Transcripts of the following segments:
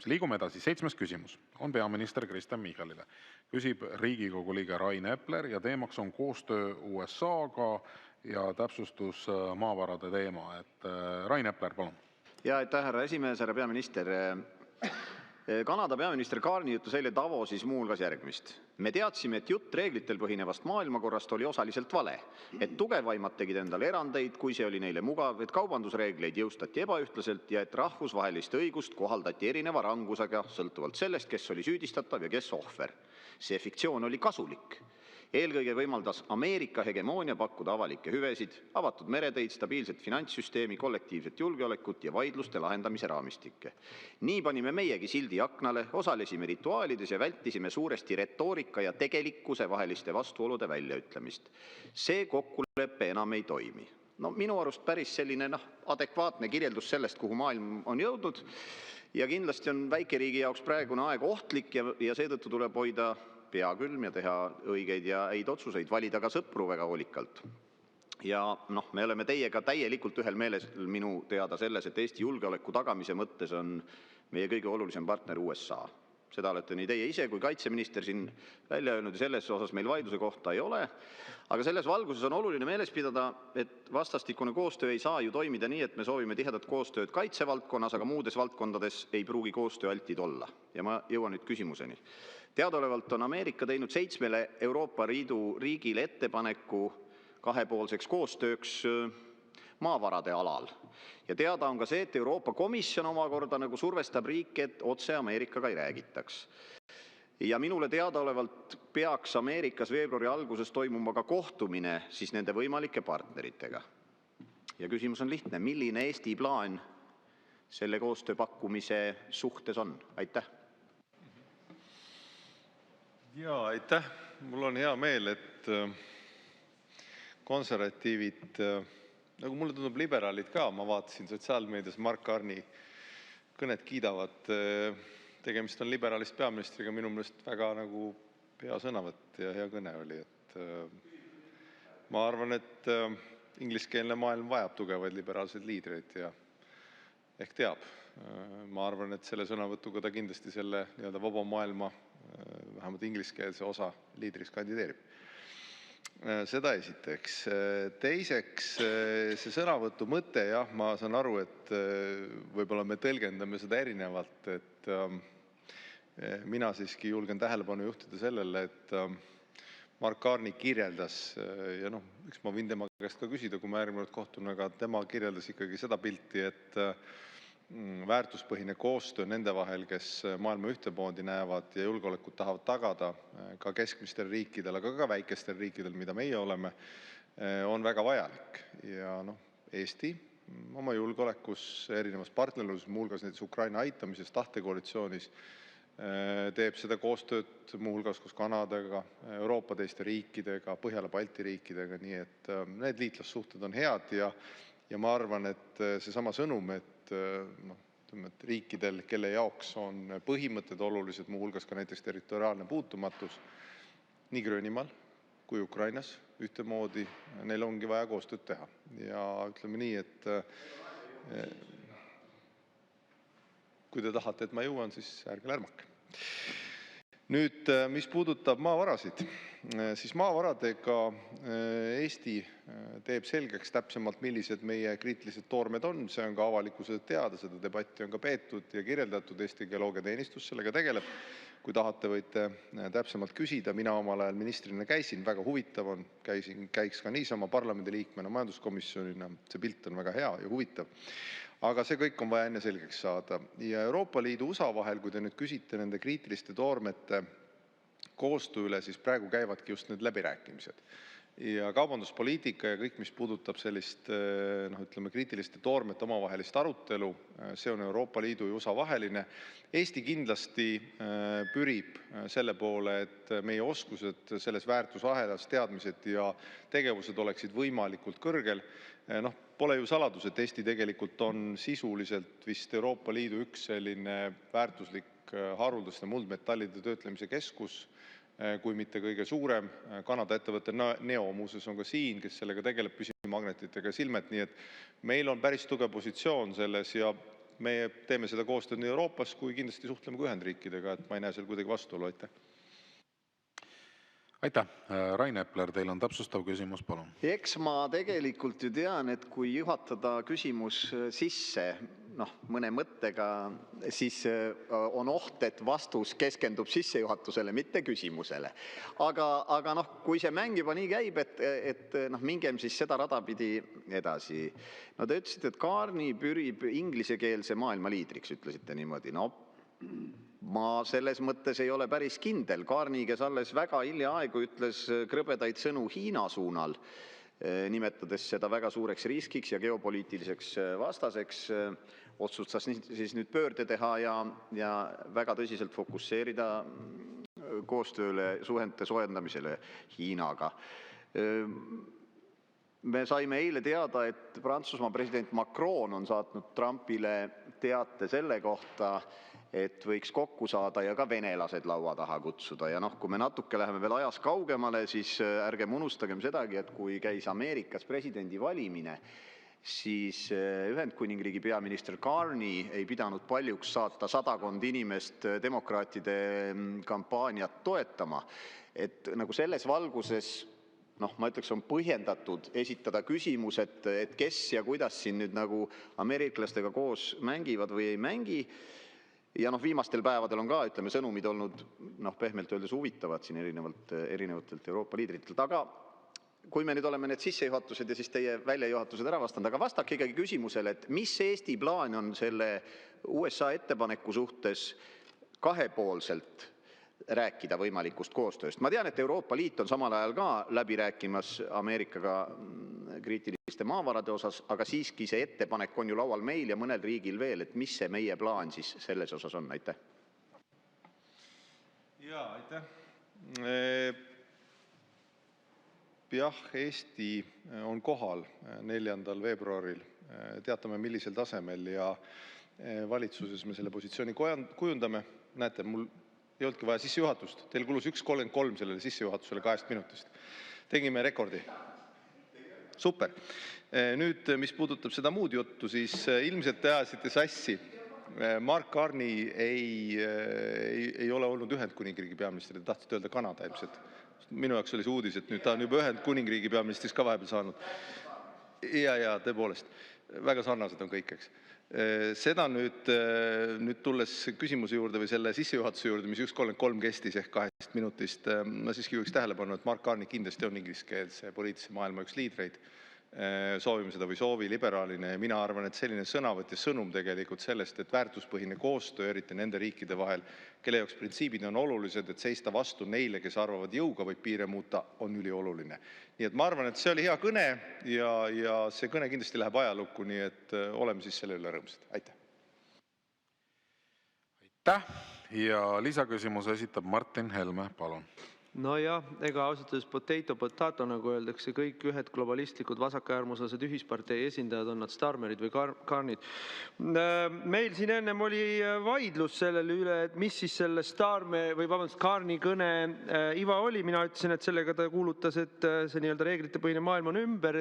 Liigume edasi. 7. küsimus on peaminister Kristen Michalile. Küsib Riigikogu liige Rain Epler ja teemaks on koostöö USA-ga ja täpsustus maavarade teema. Rain Epler, palun! Ja aitäh, härra esimees, härra peaminister. Kanada peaminister Carney ütles eile Davosis muu hulgas järgmist. Me teadsime, et jutt reeglitel põhinevast maailmakorrast oli osaliselt vale. Et tugevaimad tegid endale erandeid, kui see oli neile mugav, et kaubandusreegleid jõustati ebaühtlaselt ja et rahvusvahelist õigust kohaldati erineva rangusega, sõltuvalt sellest, kes oli süüdistatav ja kes ohver. See fiktsioon oli kasulik. Eelkõige võimaldas Ameerika hegemoonia pakkuda avalikke hüvesid, avatud mereteid, stabiilset finantssüsteemi, kollektiivset julgeolekut ja vaidluste lahendamise raamistikke. Nii panime meiegi sildi aknale, osalesime rituaalides ja vältisime suuresti retoorika ja tegelikkuse vaheliste vastuolude väljaütlemist. See kokkulepe enam ei toimi. No minu arust päris selline adekvaatne kirjeldus sellest, kuhu maailm on jõudnud. Ja kindlasti on väikeriigi jaoks praegune aeg ohtlik ja seetõttu tuleb hoida pea külm ja teha õigeid ja häid otsuseid, valida ka sõpru väga hoolikalt. Ja me oleme teiega täielikult ühel meeles minu teada selles, et Eesti julgeoleku tagamise mõttes on meie kõige olulisem partner USA. Seda olete nii teie ise kui kaitseminister siin välja öelnud ja selles osas meil vaidluse kohta ei ole. Aga selles valguses on oluline meeles pidada, et vastastikune koostöö ei saa ju toimida nii, et me soovime tihedat koostööd kaitsevaldkonnas, aga muudes valdkondades ei pruugi koostöö altid olla. Ja ma jõuan nüüd küsimuseni. Teadaolevalt on Ameerika teinud 7 Euroopa Liidu riigile ettepaneku kahepoolseks koostööks maavarade alal. Ja teada on ka see, et Euroopa Komisjon omakorda nagu survestab riike, et otse Ameerikaga ei räägitaks. Ja minule teadaolevalt peaks Ameerikas veebruari alguses toimuma ka kohtumine siis nende võimalike partneritega. Ja küsimus on lihtne, milline Eesti plaan selle koostöö pakkumise suhtes on? Aitäh! Jaa, aitäh! Mul on hea meel, et konservatiivid, nagu mulle tundub liberaalid ka, ma vaatasin sotsiaalmeedias Mark Carney kõnet kiidavad. Tegemist on liberaalist peaministriga, minu meelest väga nagu hea sõnavõtt ja hea kõne oli. Ma arvan, et ingliskeelne maailm vajab tugevaid liberaalseid liidreid ja ehk teab. Ma arvan, et selle sõnavõtuga ta kindlasti selle vaba maailma vähemalt ingliskeelse osa liidriks kandideerib. Seda esiteks. Teiseks, see sõnavõtu mõte, jah, ma saan aru, et võib-olla me tõlgendame seda erinevalt, et mina siiski julgen tähelepanu juhtida sellele, et Mark Carney kirjeldas, ja üks ma võin tema käest ka küsida, kui ma järgmine kohtun, aga tema kirjeldas ikkagi seda pilti, et väärtuspõhine koostöö nende vahel, kes maailma ühtemoodi näevad ja julgeolekut tahavad tagada ka keskmistel riikidel, aga ka väikestel riikidel, mida meie oleme, on väga vajalik. Ja Eesti oma julgeolekus erinevas partnerluses, muu hulgas näiteks Ukraina aitamises, tahtekoalitsioonis, teeb seda koostööd muu hulgas koos Kanadaga, Euroopa teiste riikidega, Põhjala Balti riikidega, nii et need liitlassuhted on head ja ma arvan, et seesama sõnum, et riikidel, kelle jaoks on põhimõtted olulised, muu hulgas ka näiteks territoriaalne puutumatus, nii Gröönimaal kui Ukrainas ühtemoodi, neil ongi vaja koostööd teha. Ja ütleme nii, et kui te tahate, et ma jõuan, siis ärge lärmake. Nüüd, mis puudutab maavarasid, siis maavaradega Eesti teeb selgeks täpsemalt, millised meie kriitilised toormed on. See on ka avalikkusele teada, seda debatti on ka peetud ja kirjeldatud. Eesti Geoloogiateenistus sellega tegeleb. Kui tahate, võite täpsemalt küsida. Mina omal ajal ministrina käisin, väga huvitav on, käiks ka niisama parlamendiliikmena, majanduskomisjonina. See pilt on väga hea ja huvitav. Aga see kõik on vaja enne selgeks saada. Ja Euroopa Liidu USA vahel, kui te nüüd küsite nende kriitiliste toormete koostöö üle, siis praegu käivadki just need läbirääkimised. Ja kaubanduspoliitika ja kõik, mis puudutab sellist, ütleme, kriitiliste toormete omavahelist arutelu, see on Euroopa Liidu ja USA vaheline. Eesti kindlasti pürib selle poole, et meie oskused selles väärtusahelas, teadmised ja tegevused oleksid võimalikult kõrgel. Pole ju saladus, et Eesti tegelikult on sisuliselt vist Euroopa Liidu üks selline väärtuslik haruldaste muldmetallide töötlemise keskus, kui mitte kõige suurem. Kanada ettevõte Neo muuseas on ka siin, kes sellega tegeleb püsimagnetitega silmet, nii et meil on päris tugev positsioon selles ja meie teeme seda koostööd nii Euroopas kui kindlasti suhtleme ka Ühendriikidega, et ma ei näe seal kuidagi vastuolu. Aitäh! Rain Epler, teil on täpsustav küsimus, palun. Eks ma tegelikult ju tean, et kui juhatada küsimus sisse mõne mõttega, siis on oht, et vastus keskendub sissejuhatusele, mitte küsimusele. Aga kui see mäng juba nii käib, et mingem siis seda rada pidi edasi. No te ütlesite, et Kaarni pürib inglisekeelse maailma liidriks, ütlesite niimoodi. Ma selles mõttes ei ole päris kindel. Kaarni, kes alles väga hiljaaegu ütles krõbedaid sõnu Hiina suunal, nimetades seda väga suureks riskiks ja geopoliitiliseks vastaseks, otsustas siis nüüd pöörde teha ja väga tõsiselt fokusseerida koostööle, suhete soojendamisele Hiinaga. Me saime eile teada, et Prantsusmaa president Macron on saatnud Trumpile teate selle kohta, et võiks kokku saada ja ka venelased laua taha kutsuda. Ja kui me natuke läheme veel ajas kaugemale, siis ärgem unustagem sedagi, et kui käis Ameerikas presidendi valimine, siis Ühendkuningriigi peaminister Carney ei pidanud paljuks saata 100 inimest demokraatide kampaaniat toetama. Et selles valguses, ma ütleks, on põhjendatud esitada küsimus, et kes ja kuidas siin nüüd ameeriklastega koos mängivad või ei mängi. Ja viimastel päevadel on ka, ütleme, sõnumid olnud pehmelt öeldes huvitavad siin erinevatelt Euroopa liidritelt. Aga kui me nüüd oleme need sissejuhatused ja siis teie väljajuhatused ära vastanud, aga vastake ikkagi küsimusele, et mis Eesti plaan on selle USA ettepaneku suhtes kahepoolselt rääkida võimalikust koostööst. Ma tean, et Euroopa Liit on samal ajal ka läbi rääkimas Ameerikaga kriitiliste maavarade osas, aga siiski see ettepanek on ju laual meil ja mõnel riigil veel, et mis see meie plaan siis selles osas on? Aitäh! Jaa, aitäh! Jah, Eesti on kohal 4. veebruaril. Teatame, millisel tasemel ja valitsuses me selle positsiooni kujundame. Näete, mul ei olnudki vaja sissejuhatust. Teil kulus 1.33 sellele sissejuhatusele 2 minutist. Tegime rekordi. Super. Nüüd, mis puudutab seda muud juttu, siis ilmselt te ajasite sassi. Mark Carney ei ole olnud Ühendkuningriigi peaminister, te tahtsite öelda Kanada ilmselt. Minu jaoks oli see uudis, et nüüd ta on juba Ühendkuningriigi peaministris ka vahepeal saanud. Ja, tõepoolest. Väga sarnased on kõik, eks. Seda nüüd tulles küsimuse juurde või selle sissejuhatuse juurde, mis 1.33 kestis ehk 2 minutist, ma siiski juhiks tähelepanu, et Mark Carney kindlasti on ingliskeelse poliitilise maailma üks liidreid. Soovime seda või soovi liberaalina ja mina arvan, et selline sõnavõtt ja sõnum tegelikult sellest, et väärtuspõhine koostöö, eriti nende riikide vahel, kelle jaoks printsiibid on olulised, et seista vastu neile, kes arvavad jõuga võib piire muuta, on ülioluline. Nii et ma arvan, et see oli hea kõne ja see kõne kindlasti läheb ajalukku, nii et oleme siis selle üle rõõmsad. Aitäh! Aitäh! Ja lisaküsimuse esitab Martin Helme, palun. Nojah, ega ausalt potato, nagu öeldakse, kõik ühed globalistlikud vasakäärmuslased ühispartei esindajad, on nad Starmerid või Carney'd. Meil siin ennem oli vaidlus sellele üle, et mis siis selle Carney kõne iva oli. Mina ütlesin, et sellega ta kuulutas, et see nii-öelda reeglitepõhine maailm on ümber.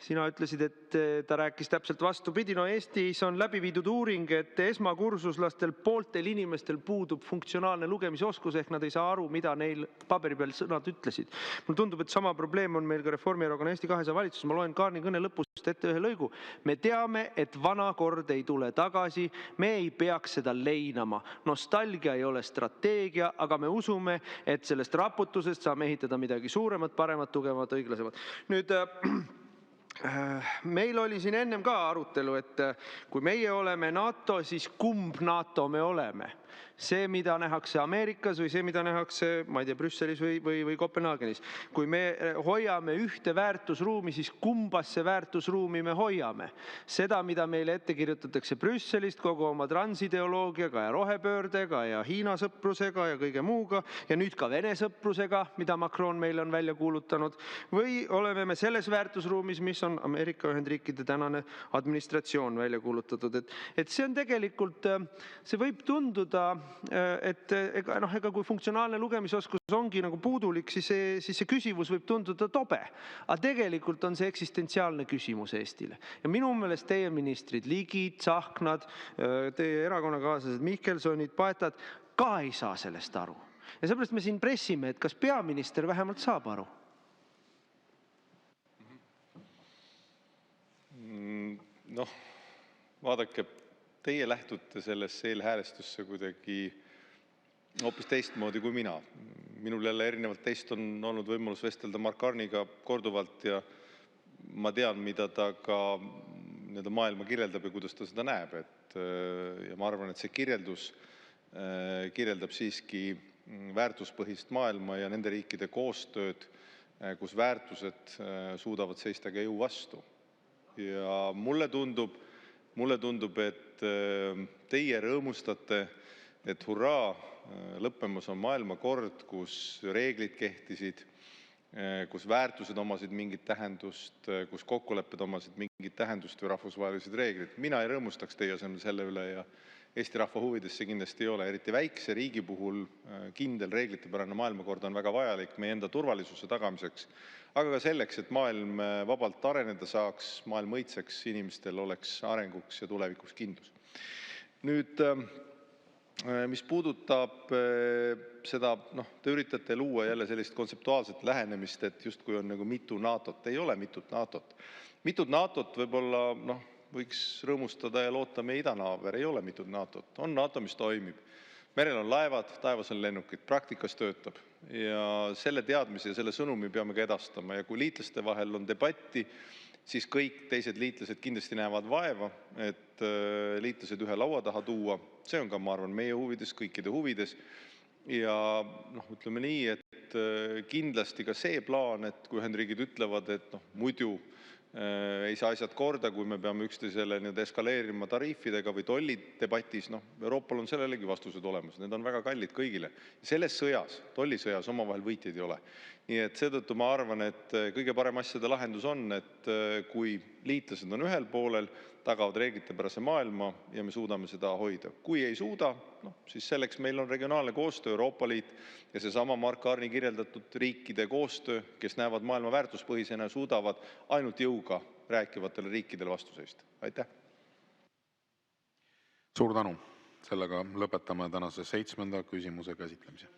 Sina ütlesid, et ta rääkis täpselt vastupidi. No Eestis on läbi viidud uuring, et esmakursuslastel pooltel inimestel puudub funktsionaalne lugemisoskus, ehk nad ei saa aru, mida neil paberi peal sõnad ütlesid. Mulle tundub, et sama probleem on meil ka Reformierakonna Eesti 200 valitsus. Ma loen Carney kõne lõpust ette ühe lõigu. Me teame, et vana kord ei tule tagasi. Me ei peaks seda leinama. Nostalgia ei ole strateegia, aga me usume, et sellest raputusest saame ehitada midagi suuremat, paremat, tugevamat, õiglasemat. Nüüd meil oli siin ennem ka arutelu, et kui meie oleme NATO, siis kumb NATO me oleme? See, mida nähakse Ameerikas või see, mida nähakse, ma ei tea, Brüsselis või Kopenhaagenis. Kui me hoiame ühte väärtusruumi, siis kumbasse väärtusruumi me hoiame. Seda, mida meile ette kirjutatakse Brüsselist kogu oma transideoloogiaga ja rohepöördega ja Hiina sõprusega ja kõige muuga ja nüüd ka Vene sõprusega, mida Macron meile on välja kuulutanud, või oleme me selles väärtusruumis, mis on on Ameerika Ühendriikide tänane administratsioon välja kuulutatud. Et see on tegelikult, see võib tunduda, et ega kui funktsionaalne lugemisoskus ongi nagu puudulik, siis see küsimus võib tunduda tobe. Aga tegelikult on see eksistentsiaalne küsimus Eestile. Ja minu meelest teie ministrid, Ligid, Tsahknad, teie erakonnakaaslased, Mihkelsonid, Paetad, ka ei saa sellest aru. Ja seepärast me siin pressime, et kas peaminister vähemalt saab aru? Noh, vaadake, teie lähtute sellesse eelhäälestusse kuidagi hoopis teistmoodi kui mina. Minul jälle erinevalt teist on olnud võimalus vestelda Mark Karniga korduvalt ja ma tean, mida ta ka maailma kirjeldab ja kuidas ta seda näeb. Ja ma arvan, et see kirjeldus kirjeldab siiski väärtuspõhist maailma ja nende riikide koostööd, kus väärtused suudavad seista ka jõu vastu. Ja mulle tundub, et teie rõõmustate, et hurraa, lõppemas on maailmakord, kus reeglid kehtisid, kus väärtused omasid mingit tähendust, kus kokkulepped omasid mingit tähendust või rahvusvahelised reeglid. Mina ei rõõmustaks teie selle üle ja Eesti rahva huvides see kindlasti ei ole. Eriti väikse riigi puhul kindel reeglitepärane maailmakord on väga vajalik meie enda turvalisuse tagamiseks, aga ka selleks, et maailm vabalt areneda saaks, maailm õitseks, inimestel oleks arenguks ja tulevikuks kindlus. Nüüd, mis puudutab seda, te üritate luua jälle sellist kontseptuaalset lähenemist, et justkui on nagu mitu NATO-t. Ei ole mitut NATO-t. Mitut NATO-t võib-olla, võiks rõõmustada ja loota meie idanaaber, ei ole mitut NATO-t. On NATO, mis toimib. Merel on laevad, taevas on lennukid, praktikas töötab. Ja selle teadmise ja selle sõnumi peame ka edastama. Ja kui liitlaste vahel on debatti, siis kõik teised liitlased kindlasti näevad vaeva, et liitlased ühe laua taha tuua. See on ka, ma arvan, meie huvides, kõikide huvides. Ja ütleme nii, et kindlasti ka see plaan, et kui Ühendriigid ütlevad, et muidu ei saa asjad korda, kui me peame üksteisele eskaleerima tariifidega või tollidebatis, Euroopal on sellelegi vastused olemas. Need on väga kallid kõigile. Selles sõjas, tollisõjas omavahel võitjaid ei ole. Nii et seetõttu ma arvan, et kõige parem asjade lahendus on, et kui liitlased on ühel poolel, tagavad reeglitepärase maailma ja me suudame seda hoida. Kui ei suuda, siis selleks meil on regionaalne koostöö, Euroopa Liit ja seesama Mark Karni kirjeldatud riikide koostöö, kes näevad maailma väärtuspõhisena ja suudavad ainult jõuga rääkivatele riikidele vastu seista. Aitäh! Suur tänu! Sellega lõpetame tänase 7. küsimuse käsitlemise.